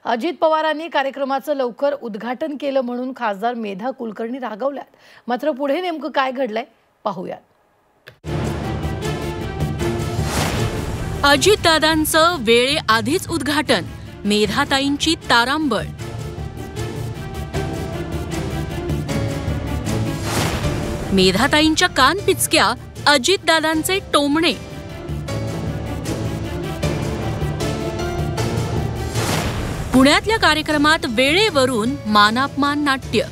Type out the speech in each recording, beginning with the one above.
अजित पवारांनी कार्यक्रमाचं लवकर उद्घाटन केलं म्हणून खासदार मेधा कुलकर्णी रागावल्यात। मात्र पुढे नेमकं काय घडलंय पाहूयात। अजितदादांचं वेळेआधीच उद्घाटन, मेधाताईंची तारांबळ। मेधाताईंच्या कानपिचक्या, अजितदादांचे टोमणे। पुण्यातल्या कार्यक्रमात वेळेवरून मानापमान नाट्य।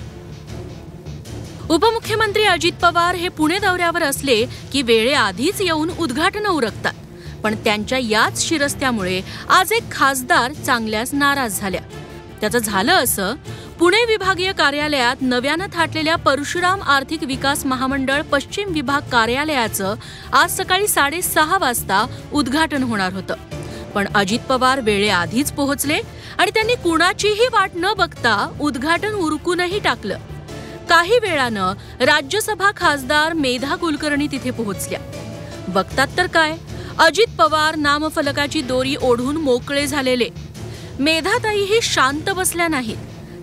उपमुख्यमंत्री अजित पवार हे पुणे दौऱ्यावर असले की वेळेआधीच येऊन उद्घाटन उरकतात, पण त्यांच्या याच शिरस्त्यामुळे आज एक खासदार चांगल्याच नाराज झाल्या। त्याचं झालं असं, पुणे विभागीय कार्यालयात नव्यानं थाटलेल्या परशुराम आर्थिक विकास महामंडळ पश्चिम विभाग कार्यालयाचं आज सकाळी 6:30 वाजता उद्घाटन होणार होतं, पण अजित पवार वेळेआधीच पोहोचले आणि त्यांनी कुणाचीही वाट न बघता उद्घाटन उरकूनही टाकलं। काही वेळानं राज्यसभा खासदार मेधा कुलकर्णी तिथे पोहोचल्या। बघतात तर काय, अजित पवार नामफलकाची दोरी ओढून मोकळे झालेले। मेधाताईही शांत बसल्या नाहीत।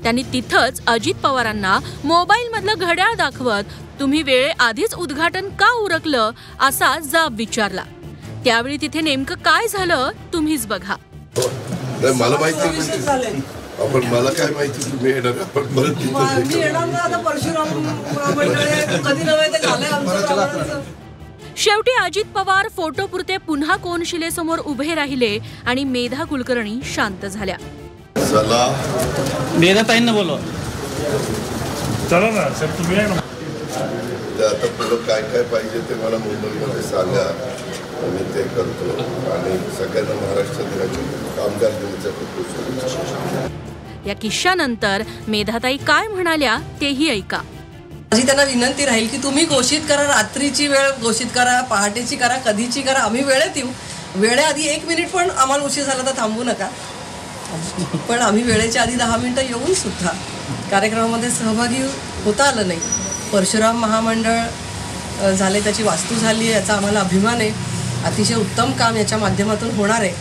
त्यांनी तिथंच अजित पवारांना मोबाईल मधलं घड्याळ दाखवत तुम्ही वेळेआधीच उद्घाटन का उरकलं असा जाब विचारला। त्यावेळी तिथे नेमकं काय झालं तुम्हीच बघा। मला माहिती आपण मला काय माहिती तुम्ही येणार आपण परत मी येणार ना आता परशुराम मंडळ कधी नव्हे ते झालंय आमचं। शेवटी अजित पवार फोटोपुरते पुन्हा कोनशिलेसमोर उभे राहिले आणि मेधा कुलकर्णी शांत झाल्या। चला मेधाताईंना बोलवा। चला ना सर, तुम्ही आहे ना। आता पुढं काय काय पाहिजे ते मला मुंबईमध्ये सांगा, आम्ही ते करतो आणि सगळ्यांना महाराष्ट्र दिनाच्या कामगार दिनाच्या खूप शुभेच्छा। या किस्सानंतर मेधाताई काय म्हणाल्या तेही ऐका। माझी त्यांना विनंती राहील की तुम्ही घोषित करा, रात्रीची वेळ घोषित करा, पहाटेची करा, कधीची करा, आम्ही वेळेत येऊ। वेळेआधी 1 मिनिट पण आम्हाला उशीर झाला तर थांबू नका, पण आम्ही वेळेच्या आधी 10 मिनिटं येऊन सुद्धा कार्यक्रमामध्ये सहभागी होता आलं नाही। परशुराम महामंडळ झाले, त्याची वास्तू झाली, याचा आम्हाला अभिमान आहे। अतिशय उत्तम काम याच्या माध्यमातून होणार आहे।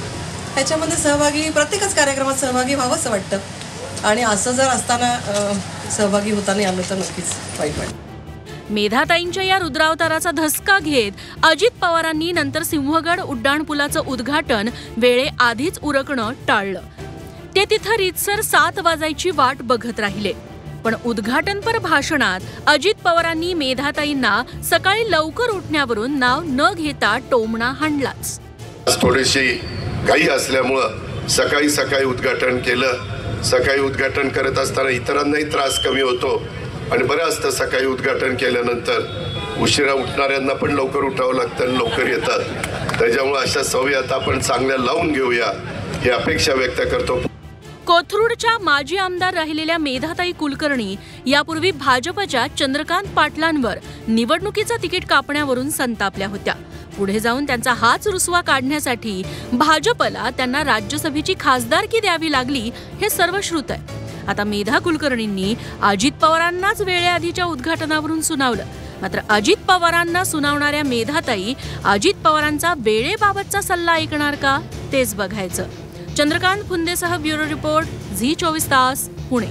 त्याच्यामध्ये सहभागी प्रत्येकच कार्यक्रमात सहभागी व्हावंसं वाटतं आणि असं जर असताना सहभागी होता नाही आलं तर नक्कीच वाईट वाटतं। मेधाताईंच्या या रुद्रावताराचा धसका घेत अजित पवारांनी नंतर सिंहगड उड्डाणपुलाचं उद्घाटन वेळेआधीच उरकणं टाळलं। ते तिथं रीतसर 7 वाजायची वाट बघत राहिले, पण उद्घाटनपर भाषणात अजित पवारांनी मेधाताईंना सकाळी लवकर उठण्यावरून नाव न घेता टोमणा हाणलाच। थोडीशी घाई असल्यामुळं सकाळी सकाळी उद्घाटन केलं। सकाळी उद्घाटन करत असताना इतरांनाही त्रास कमी होतो आणि बरं असतं सकाळी उद्घाटन केल्यानंतर उशिरा उठणाऱ्यांना पण लवकर उठावं लागतं आणि लवकर येतात। त्याच्यामुळे अशा सवयी आता आपण चांगल्या लावून घेऊया ही अपेक्षा व्यक्त करतो। कोथरूडच्या माजी आमदार राहिलेल्या मेधाताई कुलकर्णी यापूर्वी भाजपच्या चंद्रकांत पाटलांवर निवडणुकीचं तिकीट कापण्यावरून संतापल्या होत्या। पुढे जाऊन त्यांचा हाच रुसवा काढण्यासाठी भाजपला त्यांना राज्यसभेची खासदारकी द्यावी लागली हे सर्वश्रुत आहे। आता मेधा कुलकर्णींनी अजित पवारांनाच वेळेआधीच्या उद्घाटनावरून सुनावलं, मात्र अजित पवारांना सुनावणाऱ्या मेधाताई अजित पवारांचा वेळेबाबतचा सल्ला ऐकणार का तेच बघायचं। चंद्रकांत फुंदेसह ब्युरो रिपोर्ट, झी 24 तास, पुणे।